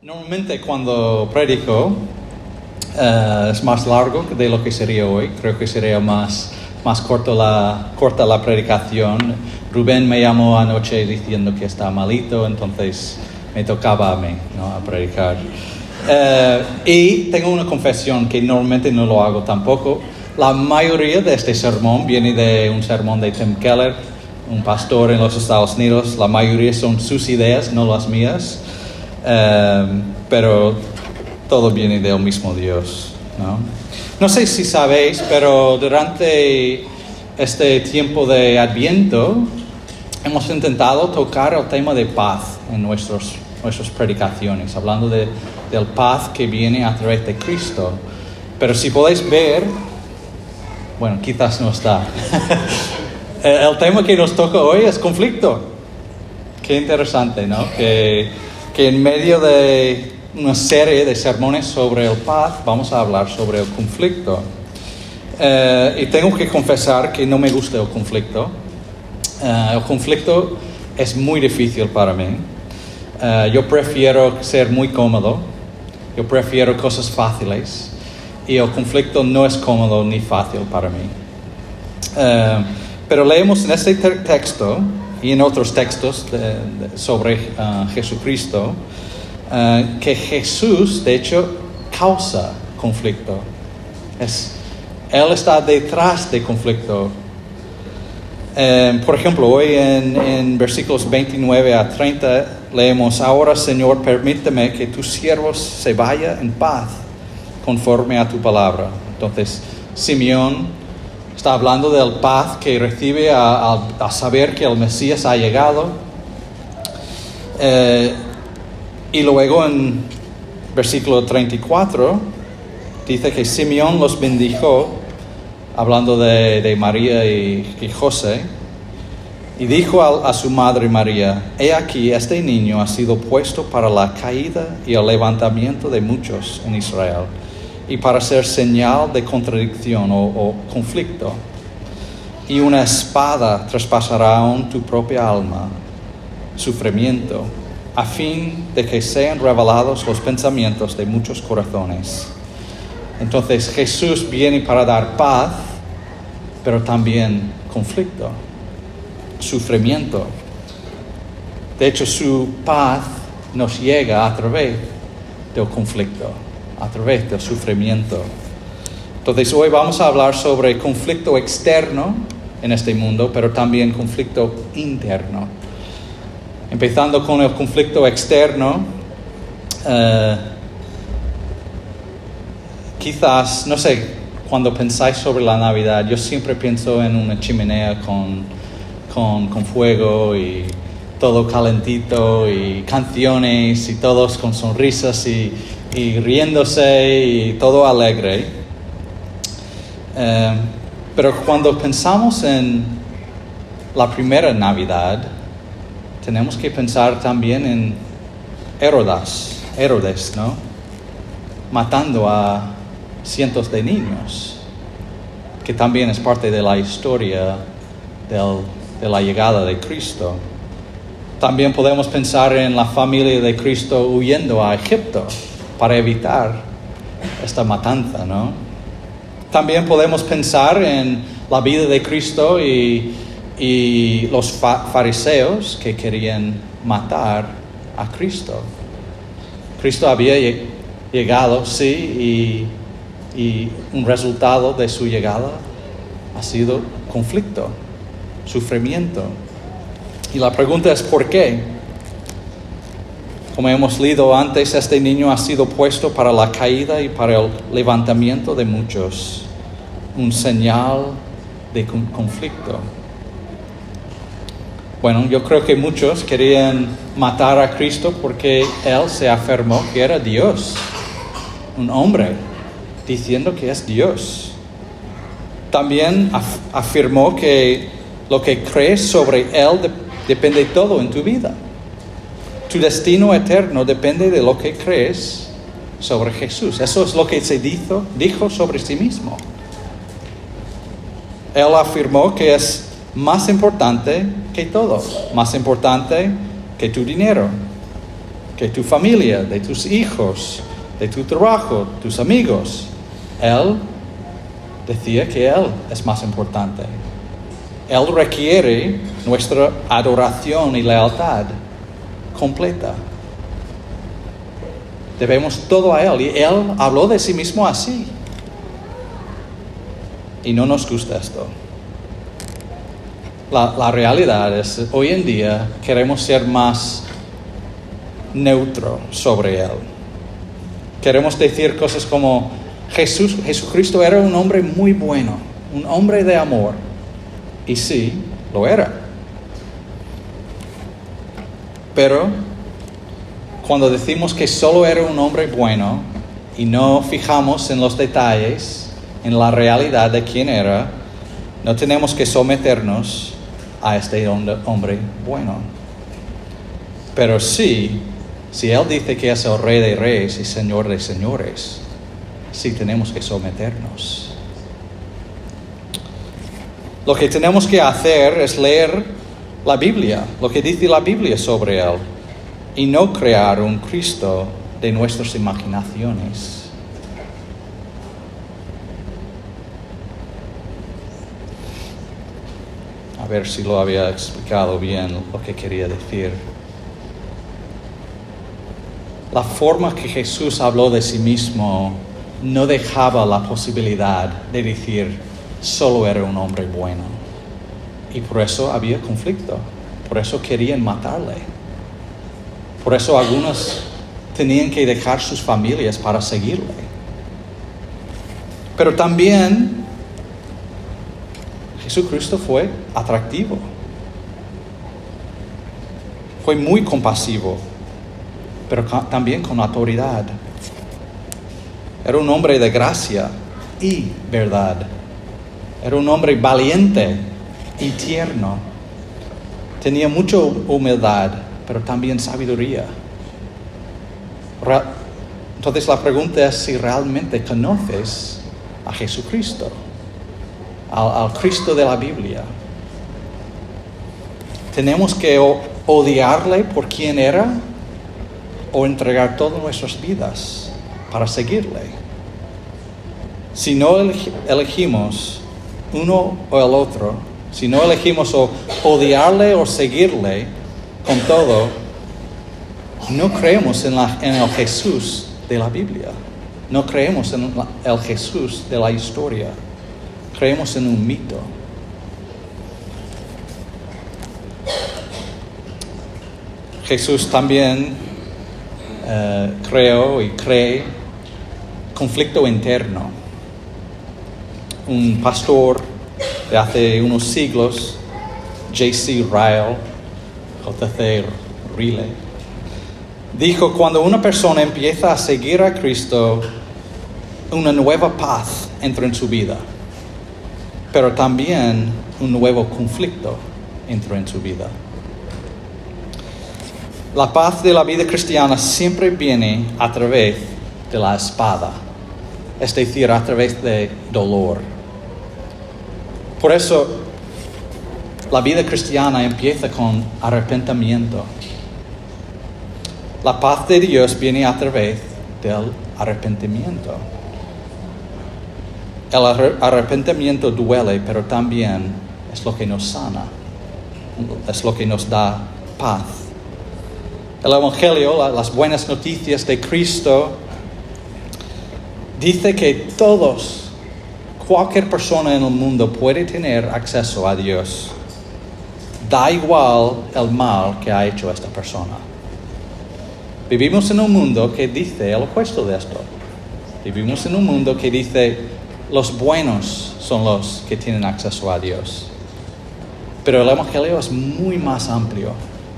Normalmente cuando predico es más largo de lo que sería hoy. Creo que sería más corta la predicación. Rubén me llamó anoche diciendo que está malito, entonces me tocaba a mí, ¿no?, a predicar. Y tengo una confesión que normalmente no lo hago tampoco. La mayoría de este sermón viene de un sermón de Tim Keller, un pastor en los Estados Unidos. La mayoría son sus ideas, no las mías. Pero todo viene del mismo Dios, ¿no? No sé si sabéis, pero durante este tiempo de Adviento hemos intentado tocar el tema de paz en nuestras predicaciones, hablando del paz que viene a través de Cristo. Pero si podéis ver, bueno, quizás no está. El tema que nos toca hoy es conflicto. Qué interesante, ¿no? Que en medio de una serie de sermones sobre el paz, vamos a hablar sobre el conflicto. Y tengo que confesar que no me gusta el conflicto. El conflicto es muy difícil para mí. Yo prefiero ser muy cómodo. Yo prefiero cosas fáciles. Y el conflicto no es cómodo ni fácil para mí. Pero leemos en este texto y en otros textos sobre Jesucristo, que Jesús, de hecho, causa conflicto. Él está detrás de conflicto. Por ejemplo, hoy en versículos 29 a 30 leemos: Ahora, Señor, permíteme que tu siervo se vaya en paz, conforme a tu palabra. Entonces, Simeón está hablando del paz que recibe a saber que el Mesías ha llegado. Y luego en versículo 34 dice que Simeón los bendijo, hablando de María y José, y dijo a su madre María: He aquí, este niño ha sido puesto para la caída y el levantamiento de muchos en Israel, y para ser señal de contradicción o conflicto. Y una espada traspasará aún tu propia alma, sufrimiento, a fin de que sean revelados los pensamientos de muchos corazones. Entonces Jesús viene para dar paz, pero también conflicto, sufrimiento. De hecho, su paz nos llega a través del conflicto, a través del sufrimiento. Entonces hoy vamos a hablar sobre conflicto externo en este mundo, pero también conflicto interno. Empezando con el conflicto externo, quizás, no sé, cuando pensáis sobre la Navidad, yo siempre pienso en una chimenea con fuego y todo calentito y canciones y todos con sonrisas y riéndose y todo alegre. Pero cuando pensamos en la primera Navidad, tenemos que pensar también en Herodes, ¿no?, matando a cientos de niños, que también es parte de la historia de la llegada de Cristo. También podemos pensar en la familia de Cristo huyendo a Egipto para evitar esta matanza, ¿no? También podemos pensar en la vida de Cristo y los fariseos que querían matar a Cristo. Cristo había llegado, sí, y un resultado de su llegada ha sido conflicto, sufrimiento. Y la pregunta es ¿por qué? Como hemos leído antes, este niño ha sido puesto para la caída y para el levantamiento de muchos, un señal de conflicto. Bueno, yo creo que muchos querían matar a Cristo porque Él se afirmó que era Dios, un hombre, diciendo que es Dios. También afirmó que lo que crees sobre Él depende todo en tu vida. Tu destino eterno depende de lo que crees sobre Jesús. Eso es lo que se dijo sobre sí mismo. Él afirmó que es más importante que todo, más importante que tu dinero, que tu familia, de tus hijos, de tu trabajo, tus amigos. Él decía que Él es más importante. Él requiere nuestra adoración y lealtad completa. Debemos todo a Él. Y Él habló de sí mismo así. Y no nos gusta esto. La realidad es, hoy en día queremos ser más neutro sobre Él. Queremos decir cosas como, Jesucristo era un hombre muy bueno, un hombre de amor. Y sí, lo era. Pero cuando decimos que solo era un hombre bueno y no fijamos en los detalles, en la realidad de quién era, no tenemos que someternos a este hombre bueno. Pero sí, si Él dice que es el Rey de Reyes y Señor de Señores, sí tenemos que someternos. Lo que tenemos que hacer es leer la Biblia, lo que dice la Biblia sobre Él, y no crear un Cristo de nuestras imaginaciones. A ver si lo había explicado bien lo que quería decir. La forma que Jesús habló de sí mismo no dejaba la posibilidad de decir solo era un hombre bueno. Y por eso había conflicto. Por eso querían matarle. Por eso algunos tenían que dejar sus familias para seguirle. Pero también Jesucristo fue atractivo. Fue muy compasivo, pero también con autoridad. Era un hombre de gracia y verdad. Era un hombre valiente y tierno. Tenía mucha humildad, pero también sabiduría. Entonces la pregunta es si realmente conoces a Jesucristo, al Cristo de la Biblia. ¿Tenemos que odiarle por quien era o entregar todas nuestras vidas para seguirle? Si no elegimos uno o el otro, si no elegimos odiarle o seguirle con todo, no creemos en el Jesús de la Biblia. No creemos en el Jesús de la historia. Creemos en un mito. Jesús también creó y cree conflicto interno. Un pastor de hace unos siglos, J.C. Ryle, J.C. Ryle, dijo: cuando una persona empieza a seguir a Cristo, una nueva paz entra en su vida, pero también un nuevo conflicto entra en su vida. La paz de la vida cristiana siempre viene a través de la espada, es decir, a través de dolor. Por eso, la vida cristiana empieza con arrepentimiento. La paz de Dios viene a través del arrepentimiento. El arrepentimiento duele, pero también es lo que nos sana, es lo que nos da paz. El Evangelio, las buenas noticias de Cristo, dice que cualquier persona en el mundo puede tener acceso a Dios. Da igual el mal que ha hecho esta persona. Vivimos en un mundo que dice el opuesto de esto. Vivimos en un mundo que dice los buenos son los que tienen acceso a Dios. Pero el Evangelio es muy más amplio,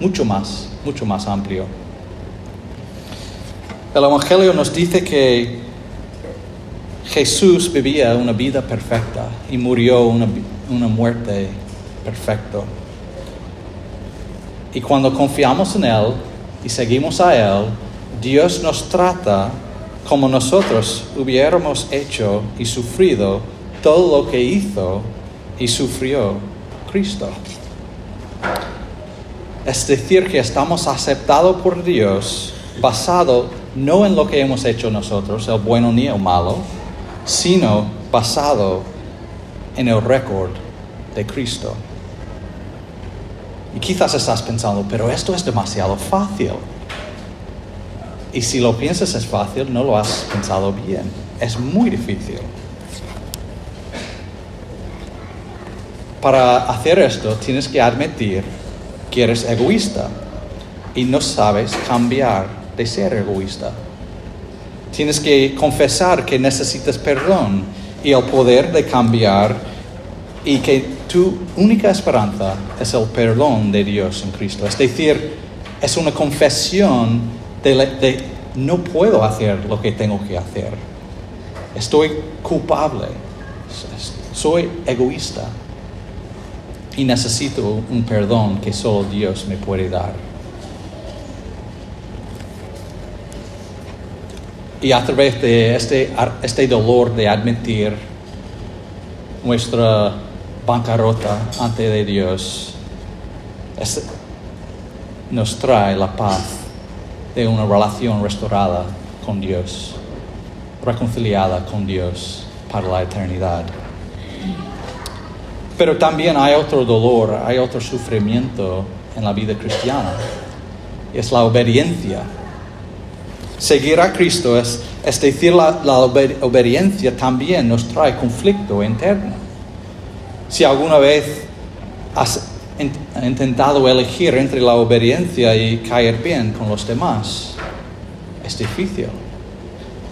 mucho más amplio. El Evangelio nos dice que Jesús vivía una vida perfecta y murió una muerte perfecta. Y cuando confiamos en Él y seguimos a Él, Dios nos trata como nosotros hubiéramos hecho y sufrido todo lo que hizo y sufrió Cristo. Es decir, que estamos aceptados por Dios basado no en lo que hemos hecho nosotros, el bueno ni el malo, sino basado en el récord de Cristo. Y quizás estás pensando, pero esto es demasiado fácil. Y si lo piensas es fácil, no lo has pensado bien. Es muy difícil. Para hacer esto, tienes que admitir que eres egoísta y no sabes cambiar de ser egoísta. Tienes que confesar que necesitas perdón y el poder de cambiar, y que tu única esperanza es el perdón de Dios en Cristo. Es decir, es una confesión de no puedo hacer lo que tengo que hacer. Estoy culpable, soy egoísta y necesito un perdón que solo Dios me puede dar. Y a través de este dolor de admitir nuestra bancarrota ante de Dios, nos trae la paz de una relación restaurada con Dios, reconciliada con Dios para la eternidad. Pero también hay otro dolor, hay otro sufrimiento en la vida cristiana. Es la obediencia. Seguir a Cristo es decir, la obediencia también nos trae conflicto interno. Si alguna vez has intentado elegir entre la obediencia y caer bien con los demás, es difícil.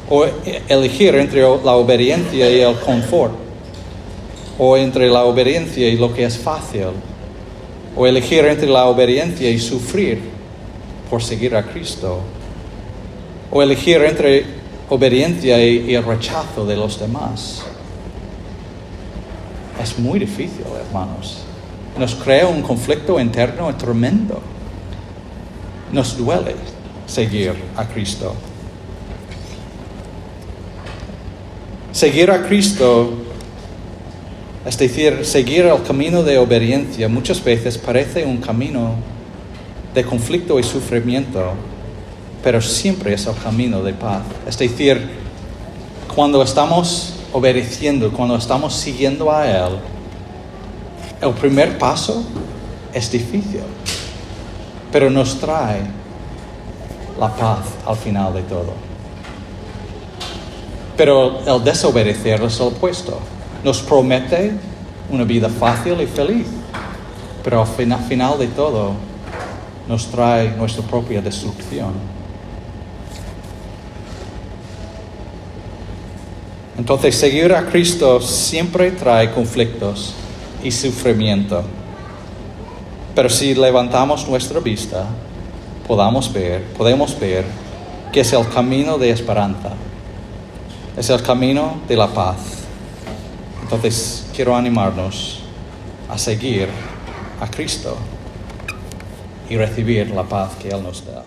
O elegir entre la obediencia y el confort. O entre la obediencia y lo que es fácil. O elegir entre la obediencia y sufrir por seguir a Cristo. O elegir entre obediencia y el rechazo de los demás. Es muy difícil, hermanos. Nos crea un conflicto interno tremendo. Nos duele seguir a Cristo. Seguir a Cristo, es decir, seguir el camino de obediencia, muchas veces parece un camino de conflicto y sufrimiento, pero siempre es el camino de paz. Es decir, cuando estamos obedeciendo, cuando estamos siguiendo a Él, el primer paso es difícil, pero nos trae la paz al final de todo. Pero el desobedecer es el opuesto. Nos promete una vida fácil y feliz, pero al final de todo nos trae nuestra propia destrucción. Entonces, seguir a Cristo siempre trae conflictos y sufrimiento. Pero si levantamos nuestra vista, podemos ver que es el camino de esperanza. Es el camino de la paz. Entonces, quiero animarnos a seguir a Cristo y recibir la paz que Él nos da.